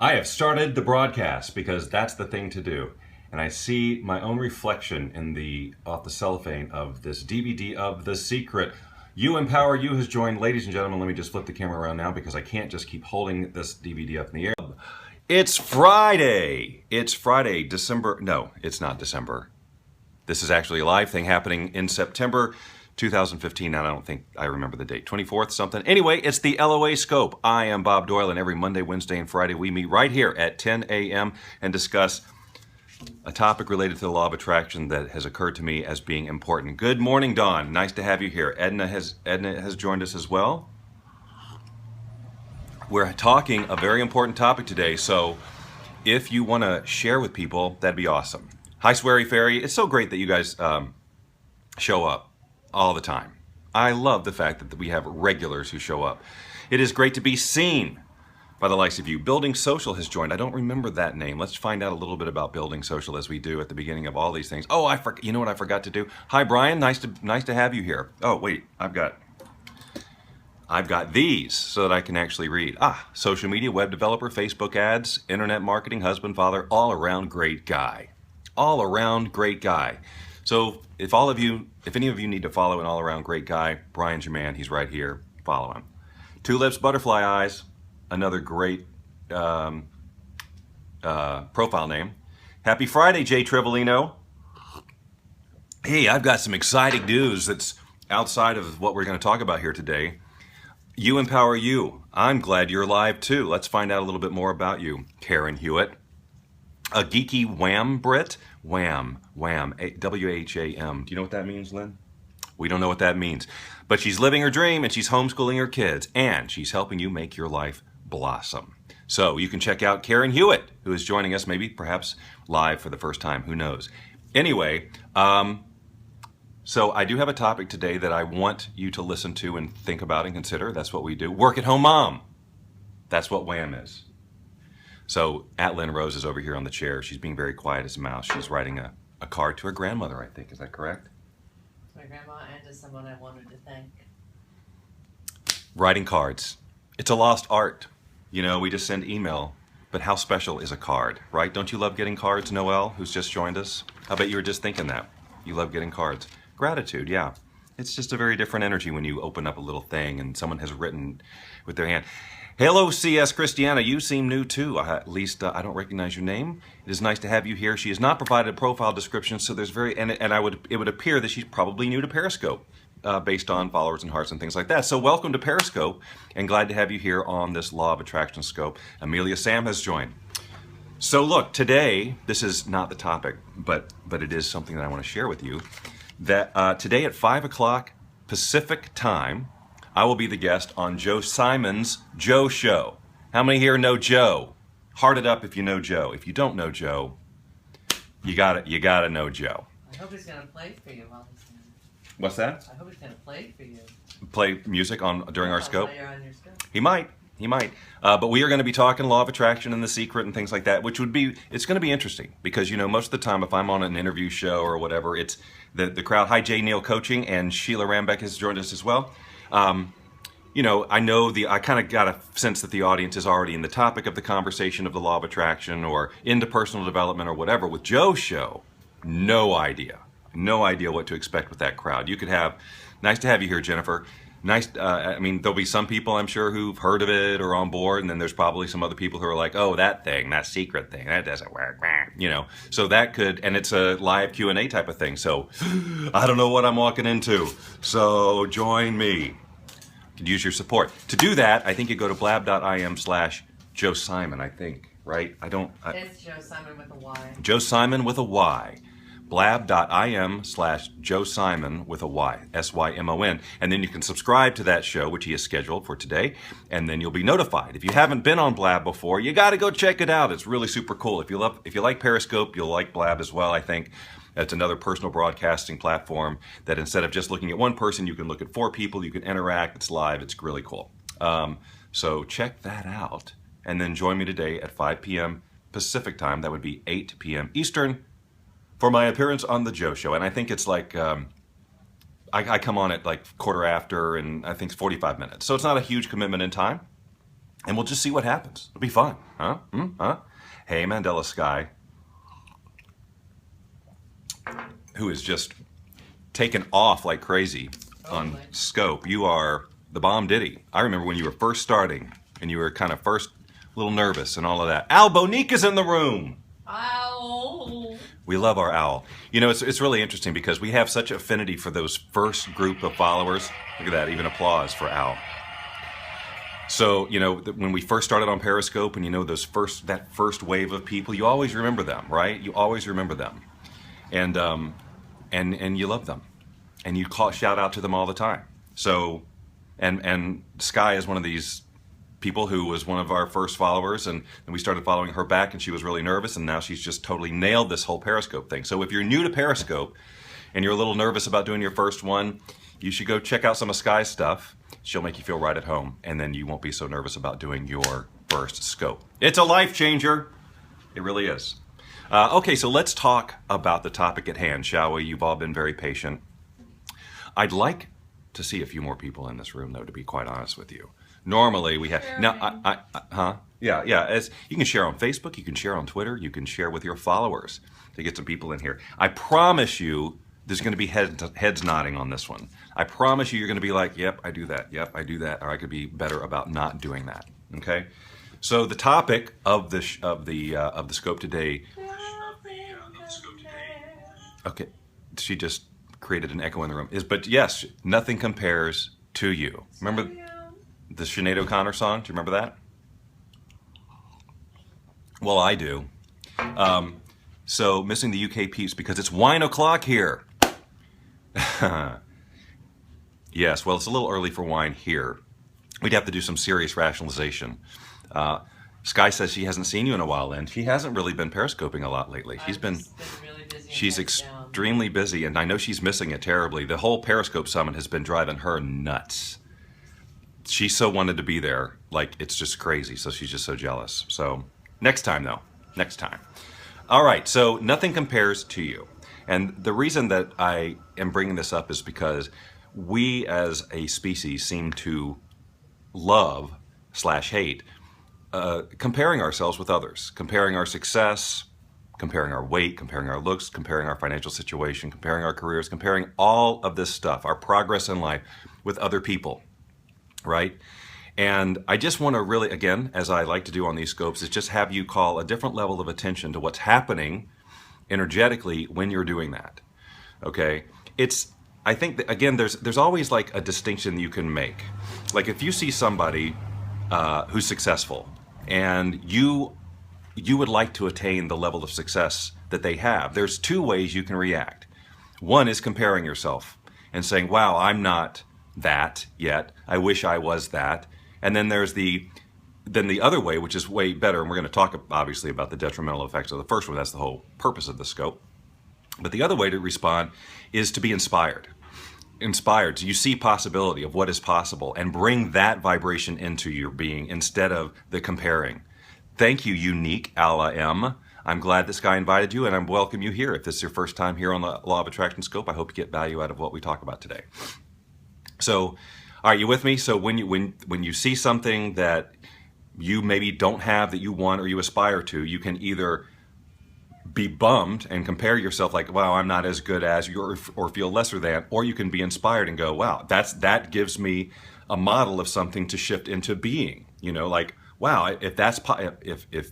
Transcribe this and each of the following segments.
I have started the broadcast because that's the thing to do. And I see my own reflection in off the cellophane of this DVD of The Secret. You Empower You has joined. Ladies and gentlemen, let me just flip the camera around now because I can't just keep holding this DVD up in the air. It's Friday. It's Friday, December. No, it's not December. This is actually a live thing happening in September 2015. And I don't think I remember the date. 24th something. Anyway, it's the LOA Scope. I am Bob Doyle, and every Monday, Wednesday, and Friday we meet right here at 10 a.m. and discuss a topic related to the law of attraction that has occurred to me as being important. Good morning, Dawn. Nice to have you here. Edna has joined us as well. We're talking a very important topic today, so if you want to share with people, that'd be awesome. Hi, Sweary Fairy. It's so great that you guys show up all the time. I love the fact that we have regulars who show up. It is great to be seen by the likes of you. Building Social has joined. I don't remember that name. Let's find out a little bit about Building Social as we do at the beginning of all these things. Oh, you know what I forgot to do? Hi, Brian. Nice to have you here. Oh, wait. I've got these so that I can actually read. Social media, web developer, Facebook ads, internet marketing, husband, father, all around great guy. All around great guy. So if any of you need to follow an all around great guy, Brian's your man. He's right here. Follow him. Tulips, butterfly eyes. Another great profile name. Happy Friday, Jay Trivolino. Hey, I've got some exciting news that's outside of what we're going to talk about here today. You Empower You. I'm glad you're alive too. Let's find out a little bit more about you. Karen Hewitt. A geeky wham Brit. Wham. W-H-A-M. Do you know what that means, Lynn? We don't know what that means. But she's living her dream and she's homeschooling her kids and she's helping you make your life blossom. So you can check out Karen Hewitt, who is joining us perhaps live for the first time. Who knows? Anyway, so I do have a topic today that I want you to listen to and think about and consider. That's what we do. Work at home mom. That's what WHAM is. So Lynn Rose is over here on the chair. She's being very quiet as a mouse. She's writing a card to her grandmother, I think. Is that correct? My grandma and to someone I wanted to thank. Writing cards. It's a lost art. You know, we just send email, but how special is a card, right? Don't you love getting cards, Noelle, who's just joined us? I bet you were just thinking that. You love getting cards. Gratitude, yeah. It's just a very different energy when you open up a little thing and someone has written with their hand. Hello, C.S. Christiana. You seem new too. At least I don't recognize your name. It is nice to have you here. She has not provided a profile description, so there's it would appear that she's probably new to Periscope, based on followers and hearts and things like that. So welcome to Periscope, and glad to have you here on this Law of Attraction Scope. Amelia Sam has joined. So look, today, this is not the topic, but it is something that I want to share with you. That today at 5 o'clock Pacific time, I will be the guest on Joe Simon's Joe Show. How many here know Joe? Heart it up if you know Joe. If you don't know Joe, you gotta know Joe. I hope he's gonna play for you while he's in. What's that? I hope he's gonna play for you. Play music during our scope? While you're on your scope. He might. But we are going to be talking law of attraction and The Secret and things like that, which it's going to be interesting because, you know, most of the time if I'm on an interview show or whatever, it's the crowd. Hi, Jay Neal Coaching, and Sheila Rambeck has joined us as well. You know, I kind of got a sense that the audience is already in the topic of the conversation of the law of attraction or into personal development or whatever. With Joe's show, no idea what to expect with that crowd. You could have, nice to have you here, Jennifer. Nice. I mean, there'll be some people I'm sure who've heard of it or on board, and then there's probably some other people who are like, "Oh, that secret thing, that doesn't work." You know, so that could, and it's a live Q&A type of thing. So I don't know what I'm walking into. So join me. Could use your support to do that. I think you go to blab.im/Joe Simon. I think, right? It's Joe Simon with a Y. Joe Simon with a Y. blab.im/Joe Simon with a Y, S-Y-M-O-N. And then you can subscribe to that show, which he has scheduled for today, and then you'll be notified. If you haven't been on Blab before, you got to go check it out. It's really super cool. If you like Periscope, you'll like Blab as well, I think. It's another personal broadcasting platform that instead of just looking at one person, you can look at 4 people, you can interact, it's live, it's really cool. So check that out. And then join me today at 5 p.m. Pacific time. That would be 8 p.m. Eastern, for my appearance on the Joe Show. And I think it's like, I come on at like quarter after, and I think it's 45 minutes. So it's not a huge commitment in time. and we'll just see what happens. It'll be fun, huh? Huh? Hey, Mandela Sky, who is just taken off like crazy on Totally. Scope. You are the bomb ditty. I remember when you were first starting and you were kind of first a little nervous and all of that. Al Bonica's in the room. Ow. We love our Owl. You know, it's really interesting because we have such affinity for those first group of followers. Look at that, even applause for Owl. So, you know, when we first started on Periscope and you know that first wave of people, you always remember them, right? You always remember them. And you love them. And you shout out to them all the time. So, and Sky is one of these people who was one of our first followers, and we started following her back, and she was really nervous, and now she's just totally nailed this whole Periscope thing. So if you're new to Periscope and you're a little nervous about doing your first one, you should go check out some of Sky's stuff. She'll make you feel right at home, and then you won't be so nervous about doing your first scope. It's a life changer. It really is. Okay, so let's talk about the topic at hand, shall we? You've all been very patient. I'd like to see a few more people in this room, though, to be quite honest with you. Normally we have you can share on Facebook, you can share on Twitter, you can share with your followers to get some people in here. I promise you there's going to be heads nodding on this one. I promise you you're going to be like, yep, I do that, or I could be better about not doing that. Okay, so the topic of the scope today. Okay, she just created an echo in the room. But yes, nothing compares to you. Remember the Sinead O'Connor song? Do you remember that? Well, I do. So missing the UK peeps because it's wine o'clock here. Yes, well, it's a little early for wine here. We'd have to do some serious rationalization. Sky says she hasn't seen you in a while, and she hasn't really been periscoping a lot lately. I've been really busy. She's extremely busy, and I know she's missing it terribly. The whole Periscope Summit has been driving her nuts. She so wanted to be there, like it's just crazy. So she's just so jealous. So next time, though, next time. All right, so nothing compares to you. And the reason that I am bringing this up is because we as a species seem to love/hate comparing ourselves with others, comparing our success, comparing our weight, comparing our looks, comparing our financial situation, comparing our careers, comparing all of this stuff, our progress in life with other people, right? And I just want to really, again, as I like to do on these scopes, is just have you call a different level of attention to what's happening energetically when you're doing that, okay? I think that, again, there's always like a distinction you can make. Like if you see somebody who's successful and you would like to attain the level of success that they have, there's two ways you can react. One is comparing yourself and saying, wow, I'm not that yet. I wish I was that. And then there's the other way, which is way better, and we're going to talk obviously about the detrimental effects of the first one. That's the whole purpose of the scope. But the other way to respond is to be inspired. Inspired, so you see possibility of what is possible and bring that vibration into your being instead of the comparing. Thank you, unique Ala M. I'm glad this guy invited you, and I welcome you here. If this is your first time here on the Law of Attraction Scope, I hope you get value out of what we talk about today. So, all right, you with me? So when you see something that you maybe don't have that you want or you aspire to, you can either be bummed and compare yourself like, wow, I'm not as good as you, or feel lesser than, or you can be inspired and go, wow, that gives me a model of something to shift into being. You know, like, wow, if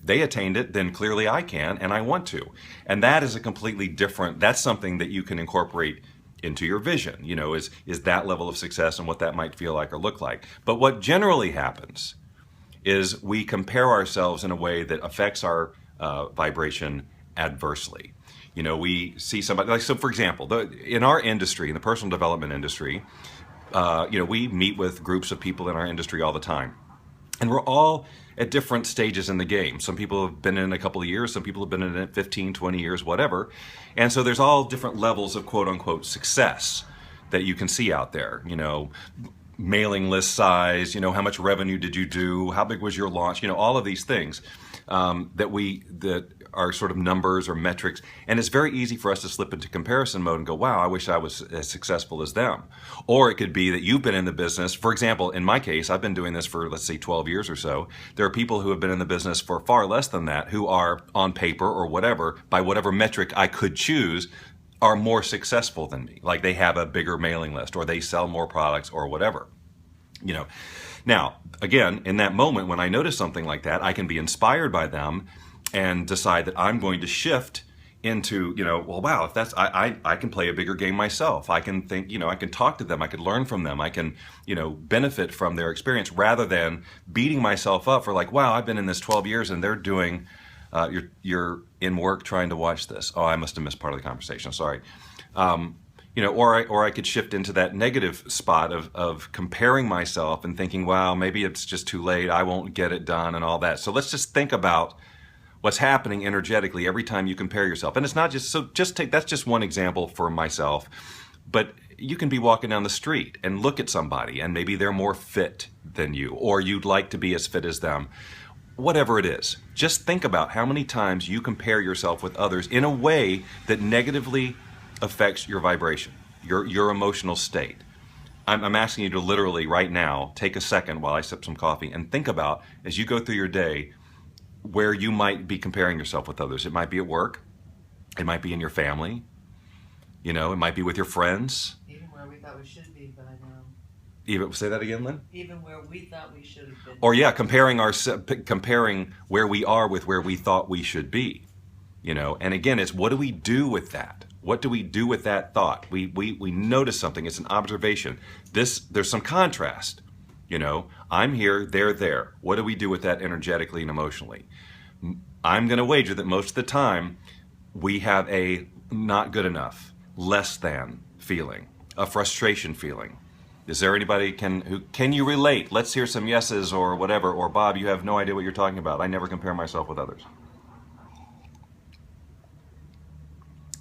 they attained it, then clearly I can, and I want to. And that is a completely different, that's something that you can incorporate into your vision, you know, is that level of success and what that might feel like or look like. But what generally happens is we compare ourselves in a way that affects our vibration adversely. You know, we see somebody, like, so for example, in our industry, in the personal development industry, you know, we meet with groups of people in our industry all the time. And we're all at different stages in the game. Some people have been in a couple of years, some people have been in it 15, 20 years, whatever. And so there's all different levels of quote unquote success that you can see out there. You know, mailing list size, how much revenue did you do, how big was your launch, all of these things that are sort of numbers or metrics. And it's very easy for us to slip into comparison mode and go, wow, I wish I was as successful as them. Or it could be that you've been in the business. For example, in my case, I've been doing this for, let's say, 12 years or so. There are people who have been in the business for far less than that, who are on paper or whatever, by whatever metric I could choose, are more successful than me. Like they have a bigger mailing list, or they sell more products, or whatever. Now, again, in that moment when I notice something like that, I can be inspired by them and decide that I'm going to shift into, well, wow, if that's, I can play a bigger game myself. I can think, I can talk to them. I could learn from them. I can, benefit from their experience, rather than beating myself up for like, wow, I've been in this 12 years and they're doing, you're in work trying to watch this. Oh, I must have missed part of the conversation. Sorry. Or I could shift into that negative spot of comparing myself and thinking, wow, maybe it's just too late. I won't get it done and all that. So let's just think about what's happening energetically every time you compare yourself. And it's not just, that's just one example for myself, but you can be walking down the street and look at somebody and maybe they're more fit than you, or you'd like to be as fit as them. Whatever it is, just think about how many times you compare yourself with others in a way that negatively affects your vibration, your emotional state. I'm asking you to literally right now take a second while I sip some coffee and think about, as you go through your day, where you might be comparing yourself with others. It might be at work, it might be in your family, it might be with your friends. Even where we thought we should be by now. Even, say that again, Lynn? Even where we thought we should have been. Or yeah, comparing where we are with where we thought we should be. And again, it's what do we do with that? What do we do with that thought? We notice something. It's an observation. There's some contrast. I'm here, they're there. What do we do with that energetically and emotionally? I'm going to wager that most of the time we have a not good enough, less than feeling, a frustration feeling. Is there anybody can you relate? Let's hear some yeses or whatever. Or Bob, you have no idea what you're talking about. I never compare myself with others.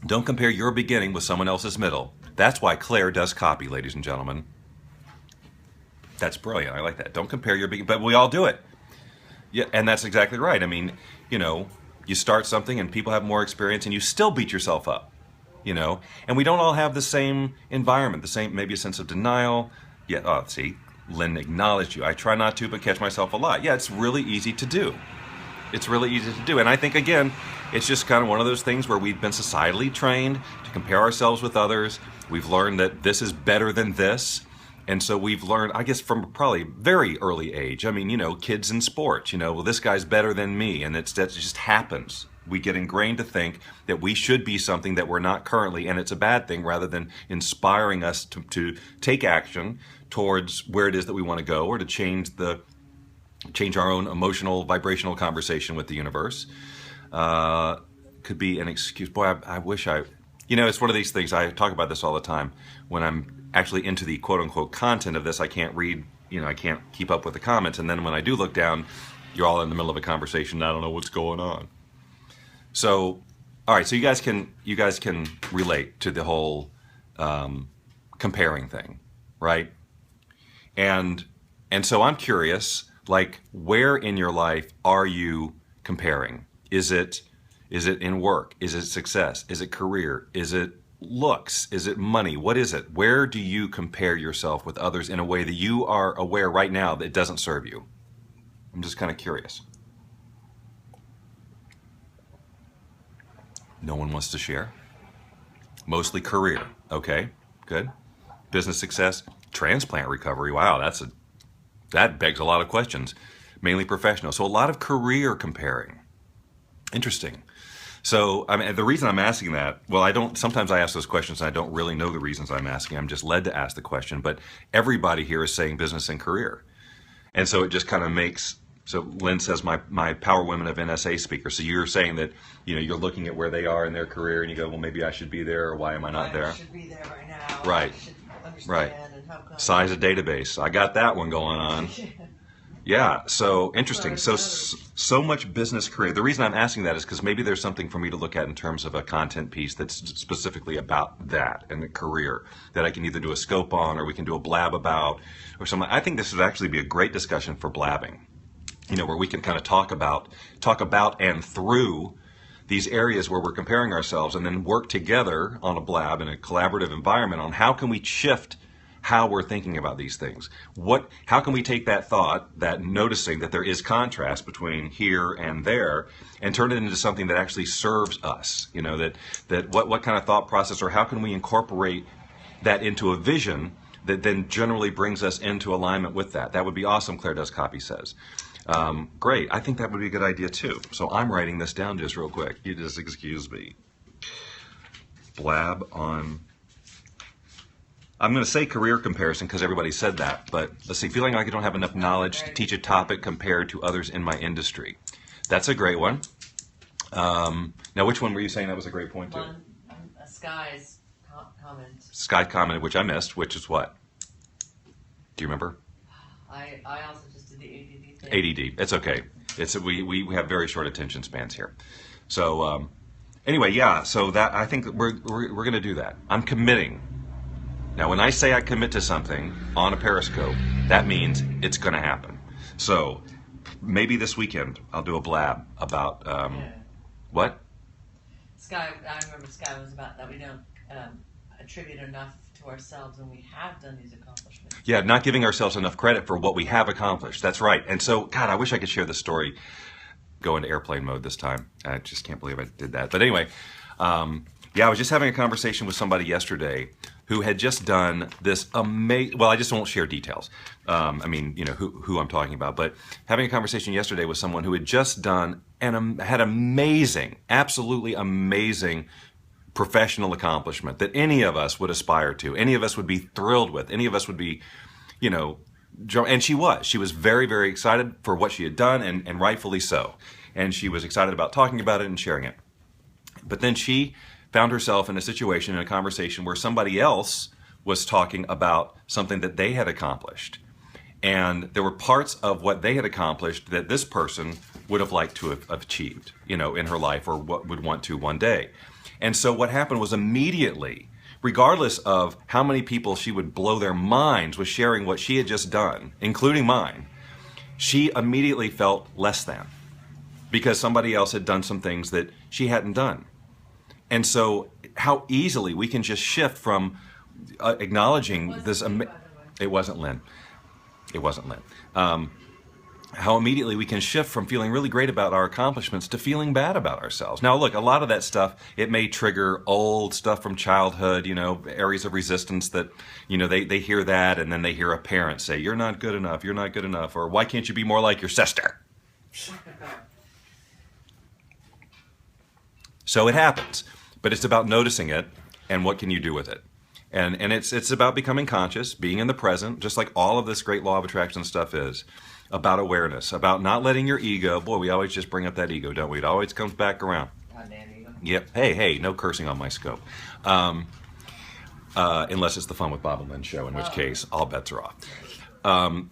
Don't compare your beginning with someone else's middle. That's why Claire does copy, ladies and gentlemen. That's brilliant. I like that. Don't compare your beginning, but we all do it. Yeah, and that's exactly right. I mean, you start something and people have more experience and you still beat yourself up, and we don't all have the same environment, the same, maybe a sense of denial. Yeah, oh, see, Lynn acknowledged you. I try not to, but catch myself a lot. Yeah, it's really easy to do. It's really easy to do. And I think, again, it's just kind of one of those things where we've been societally trained to compare ourselves with others. We've learned that this is better than this. And so we've learned, I guess, from probably very early age. I mean, kids in sports, well, this guy's better than me. And that just happens. We get ingrained to think that we should be something that we're not currently, and it's a bad thing, rather than inspiring us to take action towards where it is that we want to go, or to change our own emotional, vibrational conversation with the universe. Could be an excuse. Boy, I wish it's one of these things, I talk about this all the time. When I'm actually into the quote-unquote content of this, I can't read, I can't keep up with the comments. And then when I do look down, you're all in the middle of a conversation, and I don't know what's going on. So, all right, so you guys can relate to the whole comparing thing, right? And so I'm curious, like, where in your life are you comparing? Is it in work? Is it success? Is it career? Is it looks? Is it money? What is it? Where do you compare yourself with others in a way that you are aware right now that it doesn't serve you? I'm just kind of curious. No one wants to share? Mostly career. Okay, good. Business success, transplant recovery. Wow, that begs a lot of questions. Mainly professional. So a lot of career comparing. Interesting. So, I mean, the reason I'm asking that, well, sometimes I ask those questions and I don't really know the reasons I'm asking. I'm just led to ask the question, but everybody here is saying business and career. And so it just kind of makes, so Lynn says my Power Women of NSA speaker. So you're saying that, you're looking at where they are in their career and you go, well, maybe I should be there, or why am I not there? I should be there right now. Right. I should understand Right. and how come. Size of database. I got that one going on. Yeah, so interesting. Sorry, So got so much business career. The reason I'm asking that is because maybe there's something for me to look at in terms of a content piece that's specifically about that and a career that I can either do a scope on or we can do a blab about or something. I think this would actually be a great discussion for blabbing. Where we can kind of talk about and through these areas where we're comparing ourselves and then work together on a blab in a collaborative environment on how can we shift how we're thinking about these things. How can we take that thought, that noticing that there is contrast between here and there, and turn it into something that actually serves us? What kind of thought process, or how can we incorporate that into a vision that then generally brings us into alignment with that? That would be awesome, Claire Does Copy says. Great. I think that would be a good idea too. So I'm writing this down just real quick. You just excuse me. Blab on. I'm going to say career comparison because everybody said that, but let's see. Feeling like I don't have enough knowledge to teach a topic compared to others in my industry. That's a great one. Now, which one were you saying that was a great point to? a Sky's comment. Sky commented, which I missed, which is what? Do you remember? I also just did the ADD thing. ADD. It's okay. We have very short attention spans here. So anyway, yeah. So that I think we're going to do that. I'm committing. Now, when I say I commit to something on a Periscope, that means it's going to happen. So maybe this weekend I'll do a blab about what? Sky, I remember Sky was about that we don't attribute enough to ourselves when we have done these accomplishments. Yeah, not giving ourselves enough credit for what we have accomplished. That's right. And so, God, I wish I could share this story. Go into airplane mode this time. I just can't believe I did that. But anyway, I was just having a conversation with somebody yesterday who had just done this amazing, well, I just won't share details. Who I'm talking about, but having a conversation yesterday with someone who had just done and had amazing, absolutely amazing professional accomplishment that any of us would aspire to, any of us would be thrilled with, any of us would be, and she was very, very excited for what she had done, and rightfully so. And she was excited about talking about it and sharing it. But then she found herself in a situation, in a conversation where somebody else was talking about something that they had accomplished. And there were parts of what they had accomplished that this person would have liked to have achieved, in her life, or what would want to one day. And so what happened was immediately, regardless of how many people she would blow their minds with sharing what she had just done, including mine, she immediately felt less than because somebody else had done some things that she hadn't done. And so how easily we can just shift from acknowledging this. It wasn't Lynn. It wasn't Lynn. How immediately we can shift from feeling really great about our accomplishments to feeling bad about ourselves. Now, look, a lot of that stuff, it may trigger old stuff from childhood, areas of resistance that, they hear that, and then they hear a parent say, you're not good enough, or why can't you be more like your sister? So it happens, but it's about noticing it and what can you do with it. And it's about becoming conscious, being in the present, just like all of this great law of attraction stuff is, about awareness, about not letting your ego, boy, we always just bring up that ego, don't we? It always comes back around. Goddamn ego. Yep. Hey, no cursing on my scope. Unless it's the Fun with Bob and Lynn show, in which case all bets are off. I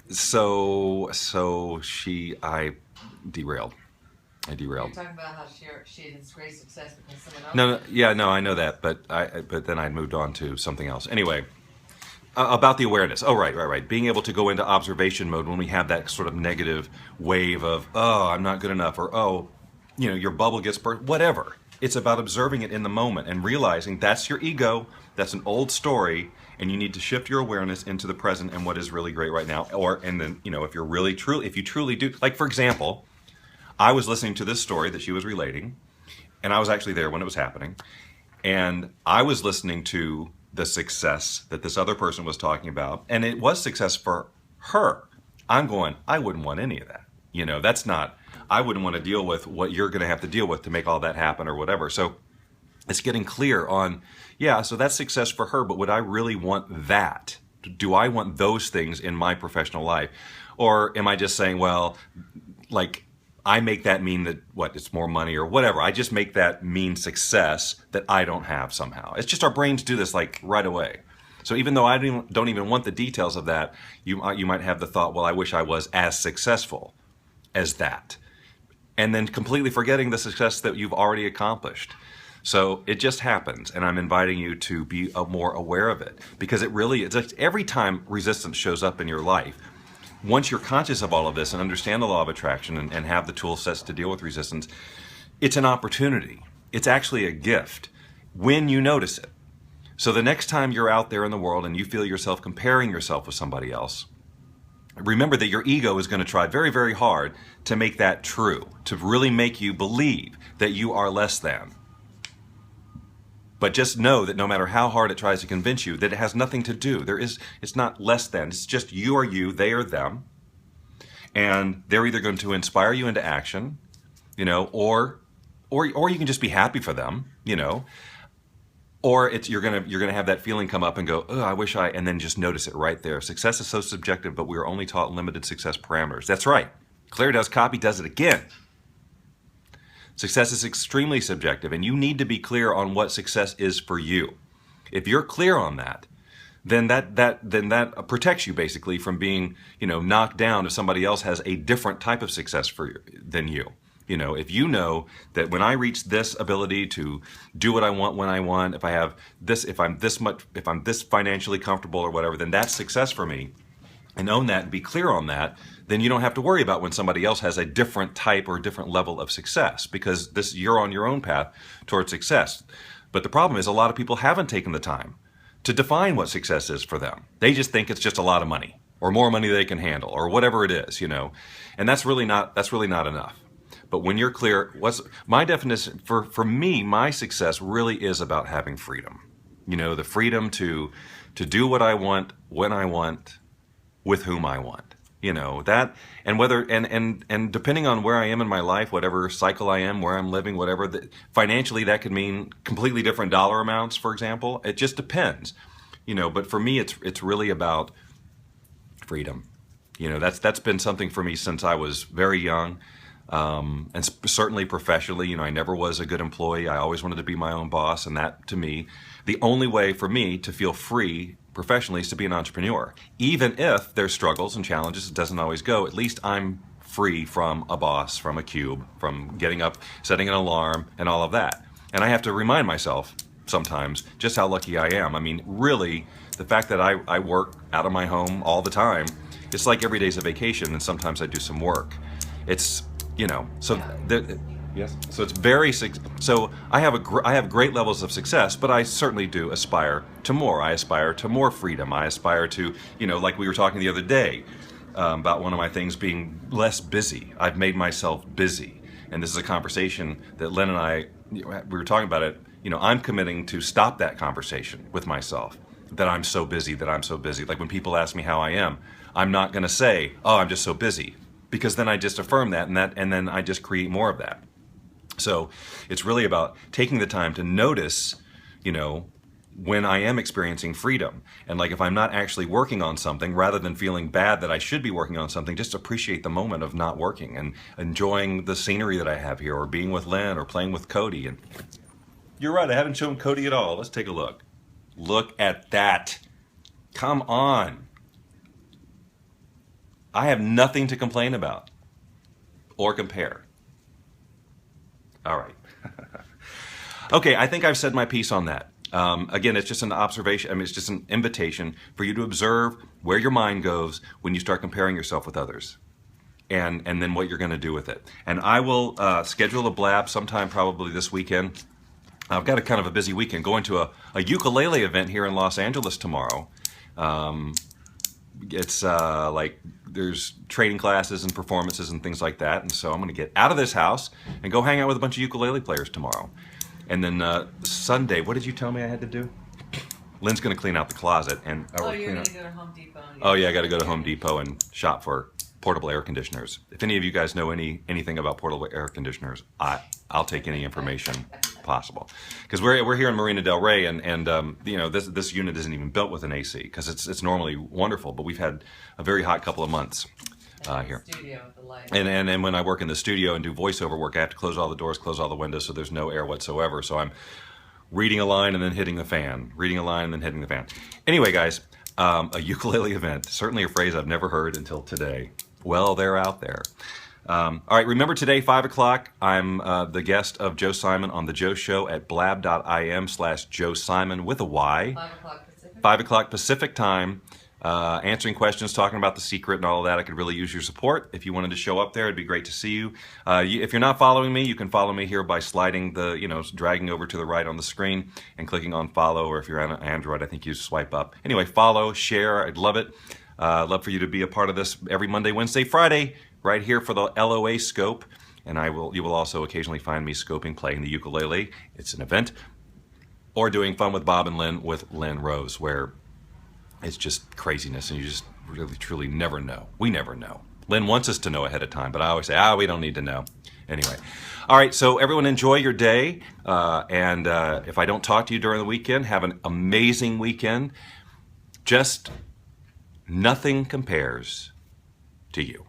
derailed. You're talking about how she had this great success because someone else. No, I know that, but then I moved on to something else. Anyway, about the awareness. Oh, right. Being able to go into observation mode when we have that sort of negative wave of, oh, I'm not good enough, or oh, your bubble gets burst, whatever. It's about observing it in the moment and realizing that's your ego, that's an old story, and you need to shift your awareness into the present and what is really great right now. And then, if you truly do, like for example, I was listening to this story that she was relating, and I was actually there when it was happening, and I was listening to the success that this other person was talking about, and it was success for her. I'm going, I wouldn't want any of that. That's not, I wouldn't want to deal with what you're going to have to deal with to make all that happen or whatever. So it's getting clear on, so that's success for her, but would I really want that? Do I want those things in my professional life? Or am I just saying, well, like, I make that mean that, it's more money or whatever. I just make that mean success that I don't have somehow. It's just our brains do this like right away. So even though I don't even want the details of that, you might have the thought, well, I wish I was as successful as that. And then completely forgetting the success that you've already accomplished. So it just happens, and I'm inviting you to be more aware of it, because it really is. Every time resistance shows up in your life, once you're conscious of all of this and understand the law of attraction and have the tool sets to deal with resistance, it's an opportunity. It's actually a gift when you notice it. So the next time you're out there in the world and you feel yourself comparing yourself with somebody else, remember that your ego is going to try very, very hard to make that true, to really make you believe that you are less than. But just know that no matter how hard it tries to convince you, that it has nothing to do. It's not less than. It's just you are you, they are them. And they're either going to inspire you into action, or you can just be happy for them, or you're gonna have that feeling come up and go, oh, I wish and then just notice it right there. Success is so subjective, but we are only taught limited success parameters. That's right. Claire does copy, does it again. Success is extremely subjective, and you need to be clear on what success is for you. If you're clear on that, then that protects you basically from being, knocked down if somebody else has a different type of success than you. If you know that when I reach this ability to do what I want when I want, if I'm this financially comfortable or whatever, then that's success for me. And own that and be clear on that, then you don't have to worry about when somebody else has a different type or different level of success, because you're on your own path towards success. But the problem is a lot of people haven't taken the time to define what success is for them. They just think it's just a lot of money or more money they can handle or whatever it is, and that's really not enough. But when you're clear, what's my definition for me, my success really is about having freedom. The freedom to do what I want, when I want, with whom I want. That, and whether and depending on where I am in my life, whatever cycle I am, where I'm living, whatever, financially that could mean completely different dollar amounts, for example. It just depends. But for me it's really about freedom. That's been something for me since I was very young. And certainly professionally, I never was a good employee. I always wanted to be my own boss, and that, to me, the only way for me to feel free professionally is to be an entrepreneur. Even if there's struggles and challenges, it doesn't always go. At least I'm free from a boss, from a cube, from getting up, setting an alarm, and all of that. And I have to remind myself sometimes just how lucky I am. I mean, really, the fact that I work out of my home all the time, it's like every day's a vacation, and sometimes I do some work. It's so yes. So it's so I have great levels of success, but I certainly do aspire to more. I aspire to more freedom. I aspire to, like we were talking the other day about one of my things being less busy. I've made myself busy, and this is a conversation that Lynn and I, we were talking about it. I'm committing to stop that conversation with myself. That I'm so busy. Like when people ask me how I am, I'm not going to say, "Oh, I'm just so busy." Because then I just affirm that, and then I just create more of that. So it's really about taking the time to notice, when I am experiencing freedom. And like if I'm not actually working on something, rather than feeling bad that I should be working on something, just appreciate the moment of not working and enjoying the scenery that I have here, or being with Lynn, or playing with Cody. And you're right, I haven't shown Cody at all. Let's take a look. Look at that. Come on. I have nothing to complain about or compare. All right. Okay, I think I've said my piece on that. Again, it's just an observation. It's just an invitation for you to observe where your mind goes when you start comparing yourself with others, and then what you're going to do with it. And I will schedule a blab sometime probably this weekend. I've got a kind of a busy weekend going to a ukulele event here in Los Angeles tomorrow. It's like there's training classes and performances and things like that, and so I'm going to get out of this house and go hang out with a bunch of ukulele players tomorrow. And then Sunday, what did you tell me I had to do? Lynn's going to clean out the closet. And you're going to go to Home Depot. Oh yeah, I got to go to Home Depot and shop for portable air conditioners. If any of you guys know anything about portable air conditioners, I'll take any information possible, because we're here in Marina Del Rey, and this unit isn't even built with an AC, because it's normally wonderful, but we've had a very hot couple of months here. Studio with the light. And when I work in the studio and do voiceover work, I have to close all the doors, close all the windows, so there's no air whatsoever. So I'm reading a line and then hitting the fan, reading a line and then hitting the fan. Anyway, guys, a ukulele event, certainly a phrase I've never heard until today. Well, they're out there. All right, remember today, 5 o'clock, I'm the guest of Joe Simon on The Joe Show at blab.im/Joe Simon with a Y. 5 o'clock Pacific. 5 o'clock Pacific time, answering questions, talking about The Secret and all of that. I could really use your support. If you wanted to show up there, it'd be great to see you. If you're not following me, you can follow me here by sliding dragging over to the right on the screen and clicking on follow, or if you're on Android, I think you swipe up. Anyway, follow, share, I'd love it. Love for you to be a part of this every Monday, Wednesday, Friday, right here for the LOA Scope. And you will also occasionally find me scoping, playing the ukulele. It's an event. Or doing Fun with Bob and Lynn with Lynn Rose, where it's just craziness and you just really, truly never know. We never know. Lynn wants us to know ahead of time, but I always say, we don't need to know. Anyway. All right, so everyone enjoy your day. And if I don't talk to you during the weekend, have an amazing weekend. Just nothing compares to you.